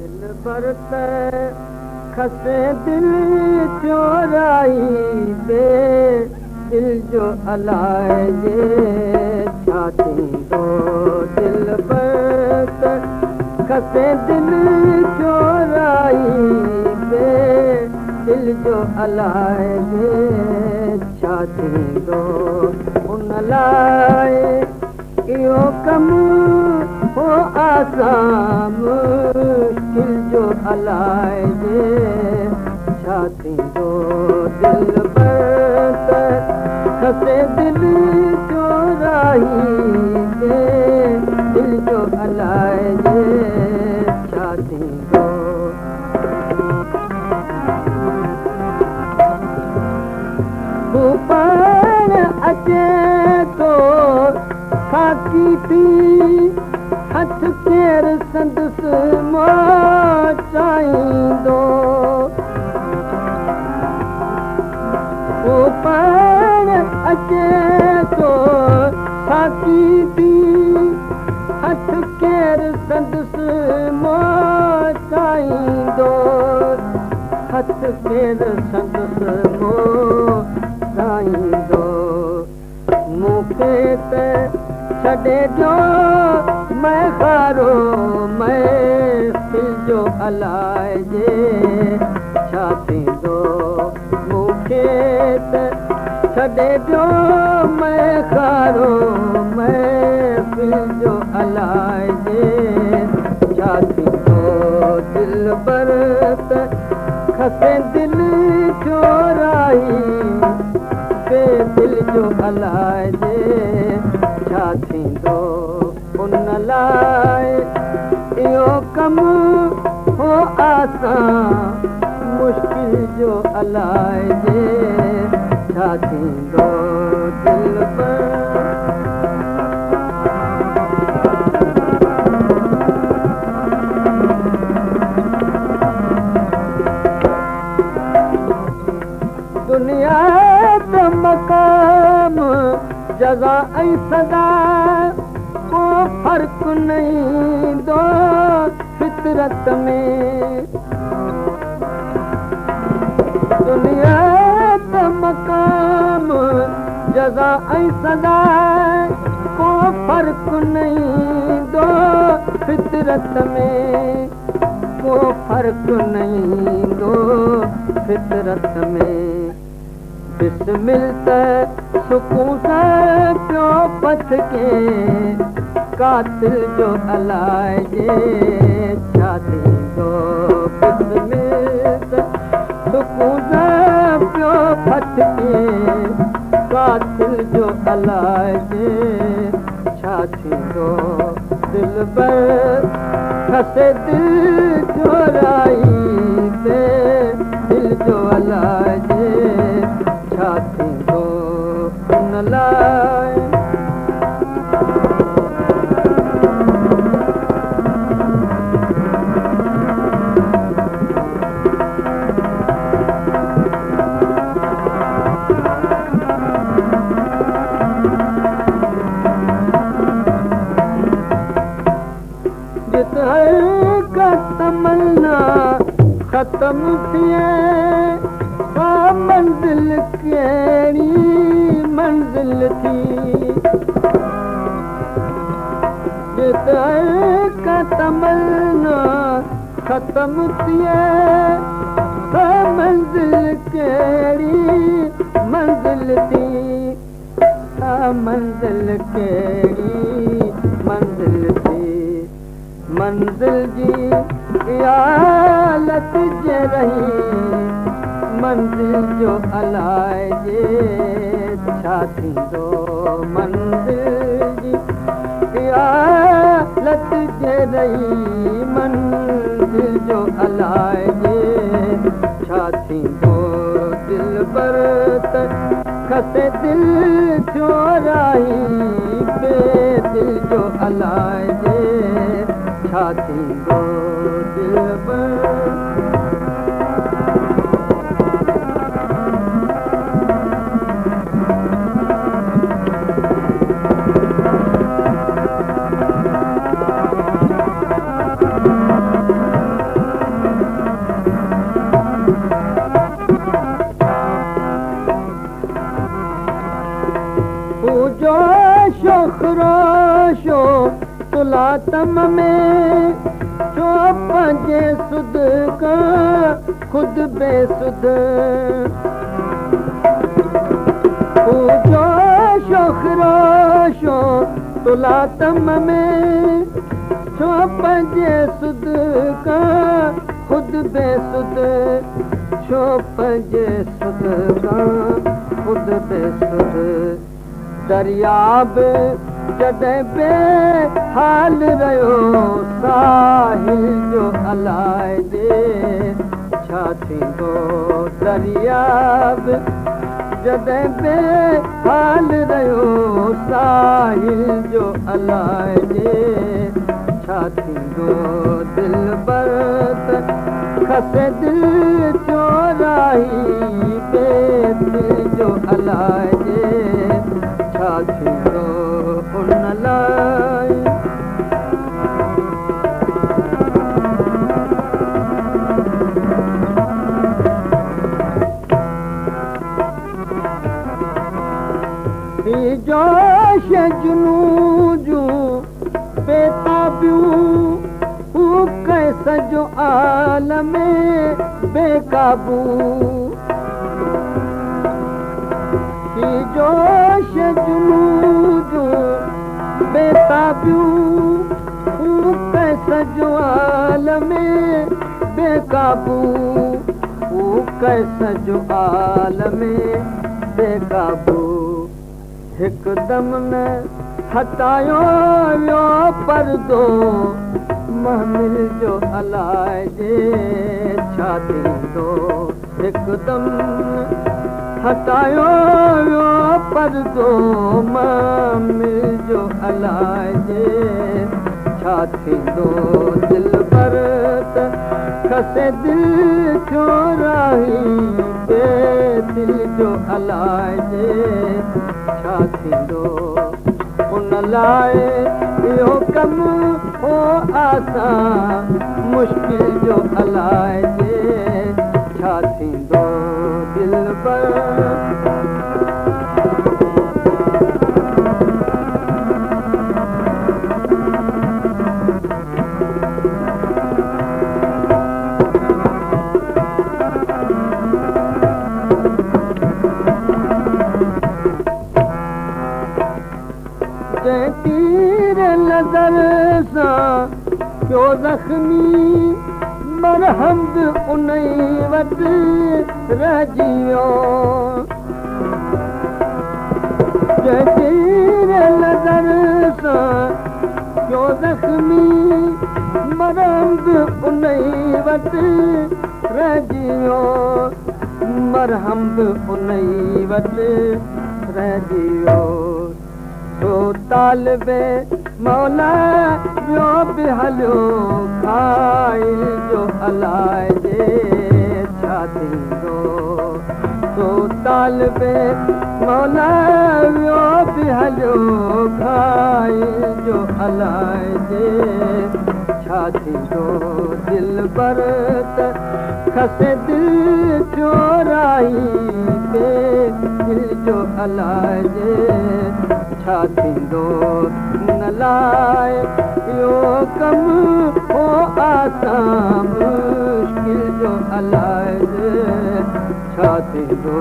बरत खसे दिल चोराई बे दिल जो अलाए जे छा थींदो दिल बरत खसे दिल चोराई बे दिल जो अलाए जे छा थींदो उन लाइ इहो कमु हो आसाम दिल जो अलाए जे छा थींदो दिल बरत खसे दिल चोराई बे दिल जो अलाए जे छा थींदो हू पाण अचे थो खाकी थी हथ केर संदसि मोचाईंदो हू पाण अचे थो खाकी थी हथ केर संदसि मोचाईंदो हथ केर संदसि मोचाईंदो मूंखे त छॾे ॾियो मैं खारो महफ़िल जो अलाए जे छा थींदो मूंखे त छॾे ॾियो मैं खारो महफ़िल जो अलाए जे छा थींदो दिल बरत खसे दिल चोराई बे दिल जो अलाए जे छा थींदो उन लाइ इहो कमु हो आसान मुश्किल जो अलाए जे छा थींदो दिल दुनिया त मक़ाम जज़ा ऐं सदा को फ़र्क़ु नहीं दो फितरत में दुनिया त मक़ाम जज़ा ऐं सदा को फ़र्क़ु नहीं दो फितरत में को फ़र्क़ु नहीं दो फितरत में बिस्मिल त सुकून सां पियो पथ के कातिल जो अलाए जे छा थींदो बिस्मिल त सुकून सां पियो पथ के कातिल जो अलाए जे छा थींदो दिल पर खसे दिल चोराई बे दिल जो अलाए जे छा थींदो उन लाइ जित का तमन्ना ख़त्म थिए मंज़िल कहिड़ी मंज़िल थी जिते का तमन्ना ख़त्म थिए मंज़िल कहिड़ी मंज़िल थी मंज़िल कहिड़ी मंज़िल थी मंज़िल जी हालत जे रही मंज़िल जो अलाए जे छा थींदो मंज़िल जी हालत जे रही मंज़िल जो अलाए जे छा थींदो दिल बरत खसे दिल चोराई बे दिल जो अलाए जे छा थींदो दिल बरत मातम में छो पंहिंजे सुध खां ख़ुदि बेसुध जोशो ख़िरोशो तुलातम में छो पंहिंजे सुध खां ख़ुदि बेसुध छो पंहिंजे सुध खां ख़ुदि बेसुध दरियाब जॾहिं बेहाल रहियो साहिल जो अलाइजे छा थींदो दरियाब जॾहिं बेहाल रहियो साहिल जो अलाइजे छा थींदो दिलबर त खसे दिलि चोराही दिलि जो अलाइजे छा थींदो उन लाइ जोश जुनू जूं बेताबियूं हू कैस जो आलम बेकाबू जोश जुनू जूं बेताबियूं हू कैस जो आलम बेकाबू हू कैस जो आलम बेकाबू हिकदम न हटायो वियो परदो महमिल जो अलाइजे छा थींदो हिकदम हटायो वियो परदो महमिल जो अलाइजे छा थींदो दिलबर त खसे दिलि चोराही दिल जो अलाइजे छा थींदो उन लाइ इहो कमु हो आसान मुश्किल जो अलाइजे छा थींदो दिलबर तीर नज़र सां पियो ज़ख़्मी मरहम बि उन वटि रहिजी वियो तीर नज़र सां पियो ज़ख़्मी मरहम बि उन वटि रहिजी वियो मरहम बि उन वटि रहिजी वियो तो तालिबे मौला ॿियो बि हलियो खाइल जो अलाइजे छा थींदो तो तालिबे मौला ॿियो बि हलियो खाइल जो अलाइजे छा थींदो दिलबर त खसे दिलि चोराही दिल जो अलाइजे छा थींदो न लाइ इहो कमु हो आसान मुश्किल जो अलाइजे छा थींदो